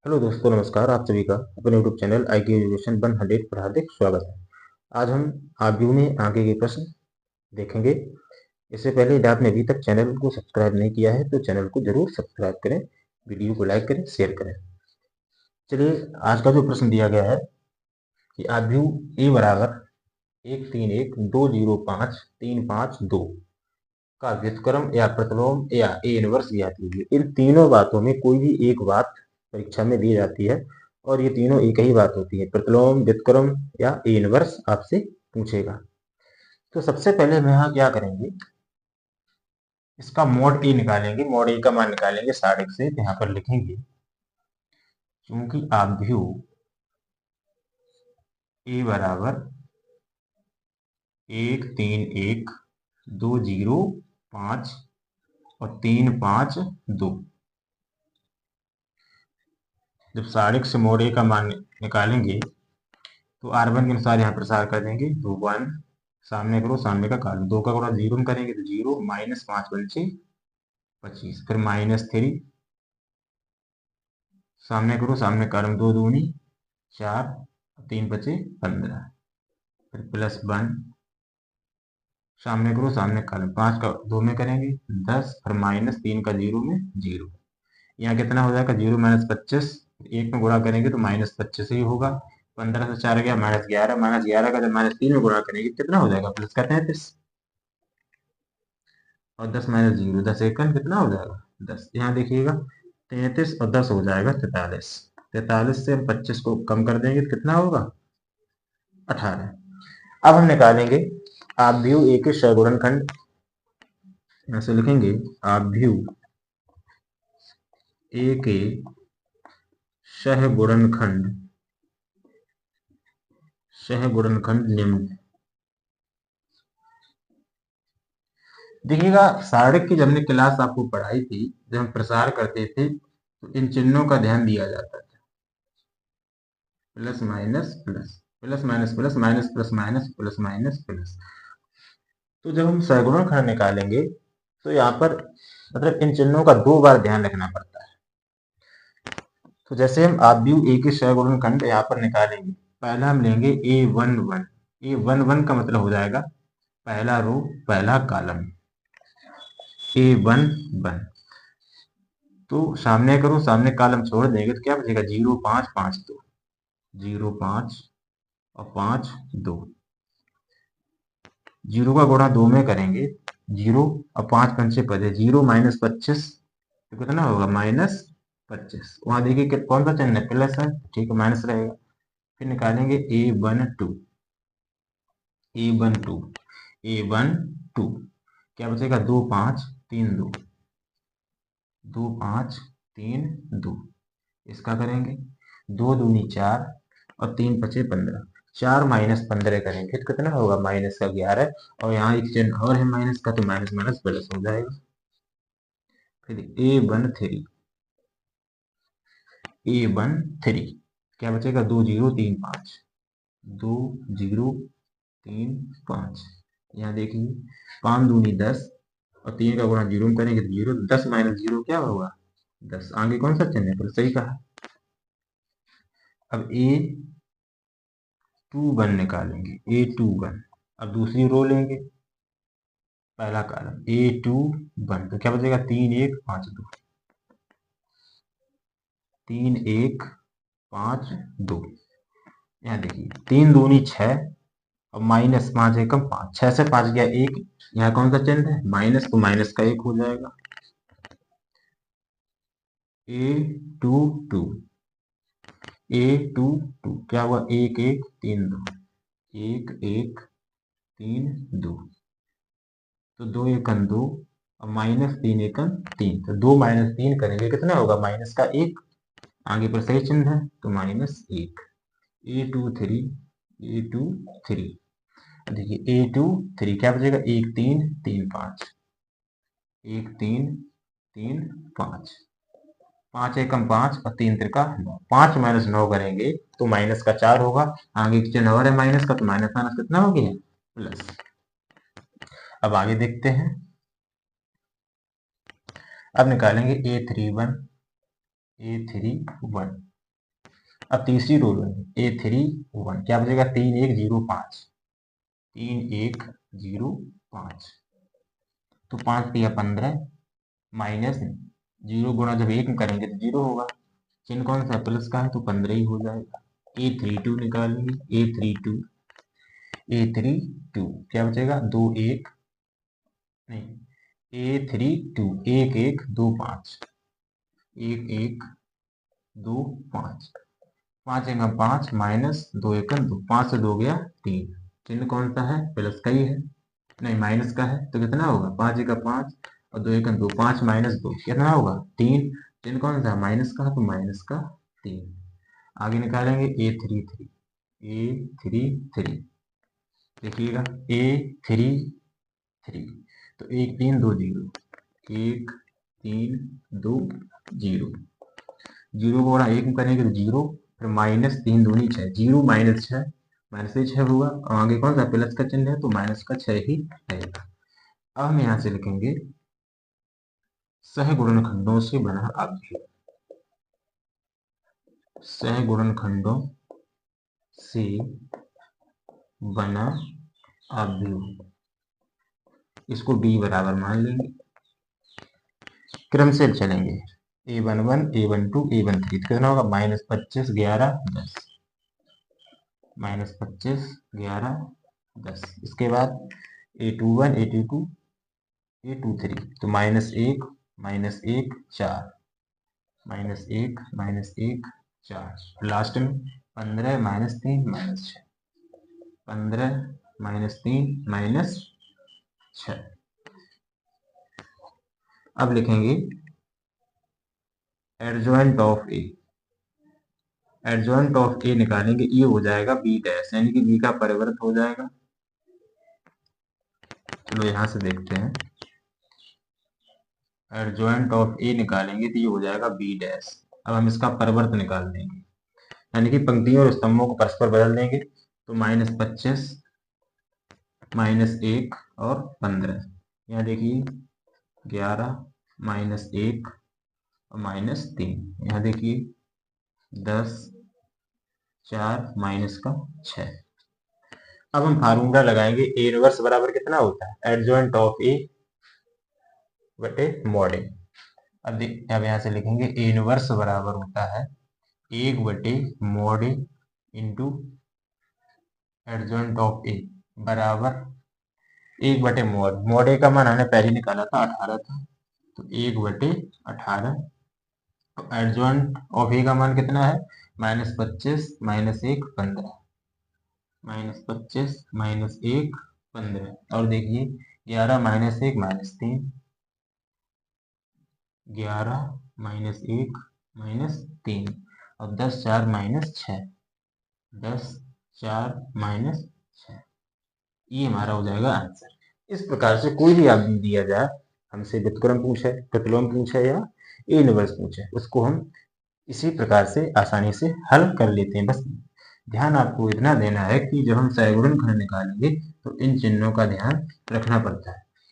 Hello दोस्तों, नमस्कार। आप सभी का अपने यूट्यूब चैनल IQ एजुकेशन 100 पर हार्दिक स्वागत है। आज हम आव्यूह में आगे के प्रश्न देखेंगे। इससे पहले यदि आपने अभी तक चैनल को सब्सक्राइब नहीं किया है तो चैनल को जरूर सब्सक्राइब करें, वीडियो को लाइक करें, शेयर करें। चलिए, आज का जो प्रश्न दिया गया है कि आव्यूह ए बराबर 131 205 352 का व्युत्क्रम या प्रतिलोम या ए इनवर्स ज्ञात कीजिए। इन तीनों बातों में कोई भी एक बात परीक्षा में दी जाती है और ये तीनों एक ही बात होती है। प्रतिलोम, व्युत्क्रम या ए इनवर्स आपसे पूछेगा। तो सबसे पहले हम यहाँ क्या करेंगे, इसका मॉड ए निकालेंगे। मॉड ए का मान निकालेंगे सारिक से। तो यहाँ पर लिखेंगे क्योंकि आव्यूह ए बराबर 131 205 और 352। जब सारिक से मोड ए का मान निकालेंगे तो R1 के अनुसार यहाँ प्रसार कर देंगे। तो 1 सामने करो, सामने का काटो, 2 का गुणा 0 में करेंगे तो 0 -5 बचे 25, फिर -3 सामने करो, सामने काटो, 2 दूनी 4, 3 बचे 15, फिर +1 सामने करो, सामने काटो, 5 का 2 में करेंगे 10, फिर -3 का 0 में 0। यहाँ कितना हो जाएगा, 0 - 25, 1 में गुणा करेंगे तो -25 ही होगा। 15 से 4 गया -11, -11 का जब -3 में गुणा करेंगे कितना हो जाएगा, प्लस का 33, और 10 - 0 10 एकन कितना हो जाएगा 10। यहाँ देखिएगा 33 और 10 हो जाएगा 43। 43 से हम 25 को कम कर देंगे तो कितना होगा 18। अब हम निकालेंगे आव्यूह ए के सगुणनखंड। ऐसे लिखेंगे आव्यूह ए के सहगुणनखंड निम्न। देखिएगा, सारिक की जब हमने क्लास आपको पढ़ाई थी, जब हम प्रसार करते थे तो इन चिन्हों का ध्यान दिया जाता था। Plus minus plus, plus minus plus, minus plus minus, plus minus plus. तो जब हम सगुणनखंड निकालेंगे तो यहाँ पर मतलब इन चिन्हों का 2 बार ध्यान रखना पड़ता है। तो जैसे हम आव्यूह ए के सगुणनखंड यहाँ पर निकालेंगे, पहला हम लेंगे A11। A11 का मतलब हो जाएगा पहला रो पहला कॉलम, A11। तो सामने करो, सामने कॉलम छोड़ देंगे तो क्या बचेगा, 0 5 5 2, 0 5 और 5 2। 0 का गुणा 2 में करेंगे, 0 और 5 पंचे पदे, 0 - 25 तो कितना होगा -25। वहां देखिए कौन सा चिन्ह है, प्लस है, ठीक है, माइनस रहेगा। फिर निकालेंगे A12। A12 क्या बचेगा, 2 5 3 2, 2 5 3 2। इसका करेंगे 2 दूनी 4 और 3 पचे 15, 4 - 15 करेंगे तो कितना होगा -11। और यहाँ एक चिन्ह और है माइनस का, तो माइनस माइनस प्लस हो जाएगा। फिर A13 क्या बचेगा, 2 0 3 5, 2 0 3 5। यहाँ देखिए 5 दूनी 10 और 3 का गुणा 0 में करेंगे तो 0, 10 - 0 क्या होगा 10। आगे कौन सा चिन्ह है, तो सही कहा। अब A21 निकालेंगे, A21। अब दूसरी रो लेंगे, पहला कॉलम A21, तो क्या बचेगा, 3 1 5 2, 3 1 5 2। यहाँ देखिए 3 दूनी 6 और -5 एकम 5, 6 से 5 गया 1। यहाँ कौन सा चिन्ह है, माइनस, तो माइनस का 1 हो जाएगा। A22 A22 क्या हुआ, 1 1 3 2, 1 1 3 2, तो 2 एकम 2 और -3 एकम 3, तो 2 - 3 करेंगे कितना होगा, माइनस का 1। आगे पर सही चिन्ह है तो -1। A23 देखिए A23 क्या बचेगा, 1 3 3 5, 1 3 3 5, 5 एकम 5 और 3 त्रिका 9। 5 - 9 करेंगे तो माइनस का 4 होगा। आगे चिन्ह और है माइनस का, तो माइनस माइनस कितना हो गया, प्लस। अब आगे देखते हैं। अब निकालेंगे A31। अब तीसरी रो लेंगे A3 1, क्या बचेगा 3105, 3105, तो 5 दिया 15 माइनस 0 गुणा जब 1 में करेंगे तो 0 होगा, चिन्ह कौन सा प्लस का है तो 15 ही हो जाएगा। A32 निकालेंगे, A32 क्या बचेगा 2 1 नहीं, A32 1 1 2 5, 1 1 2 5, 5 1 5 माइनस 2 1 2, 5 से 2 गया 3, चिन्ह कौन सा है प्लस का ही है, नहीं माइनस का है, तो कितना होगा 5 1 5 और 2 1 2, 5 माइनस 2 कितना होगा 3, चिन्ह कौन सा माइनस का, तो माइनस का 3। आगे निकालेंगे A33 देखिएगा A33, तो 1 3 2 0, 1 3 2 0, 0 को 1 में करेंगे तो 0, फिर माइनस 3 दूनी 6, 0 माइनस 6, माइनस से 6 होगा, और आगे कौन सा प्लस का चिन्ह है तो माइनस का 6 ही रहेगा। अब हम यहाँ से लिखेंगे सहगुणनखंडों से बना अवयव, सहगुणनखंडों से बना अवयव, इसको b बराबर मान लेंगे, क्रम से चलेंगे A11 A12 A13, कितना होगा -25 11 10, -25 11 10, इसके बाद A21 A22 A23, तो -1 -1 4, -1 4, लास्ट में 15 -3 -6, 15 -3 -6। अब लिखेंगे adjoint of A, adjoint of A निकालेंगे, ये हो जाएगा बी डैश, यानी कि बी का परिवर्त हो जाएगा। चलो यहां से देखते हैं, एडजॉइंट ऑफ ए निकालेंगे तो ये हो जाएगा बी डैश। अब हम इसका परिवर्त निकाल देंगे, यानी कि पंक्तियों और स्तंभों को परस्पर बदल देंगे, तो -25 -1 और 15, यहाँ देखिए 11 -1 और -3, यहाँ देखिए 10 4 माइनस का 6। अब हम फार्मूला लगाएंगे, ए इनवर्स बराबर कितना होता है एडजॉइंट ऑफ ए बटे मॉड ए। अब यहाँ से लिखेंगे ए इनवर्स बराबर होता है 1 बटे mod A into adjoint of A बराबर 1 बटे मॉड ए का मान हमने पहले निकाला था 18 था, तो 1 बटे 18, तो एडजॉइंट ऑफ ए का मान कितना है -25 -1 15, -25 -1 15, और देखिए 11 -1 -3, 11 -1 -3, और 10 4 -6, 10 4 -6, ये हमारा हो जाएगा आंसर। इस प्रकार से कोई भी आप दिया जाए, हमसे व्युत्क्रम पूछे, प्रतिलोम पूछे या ए इनवर्स पूछे, उसको हम इसी प्रकार से आसानी से हल कर लेते हैं। बस ध्यान आपको इतना देना है कि जब हम सहगुणनखंड निकालेंगे तो इन चिन्हों का ध्यान रखना पड़ता है।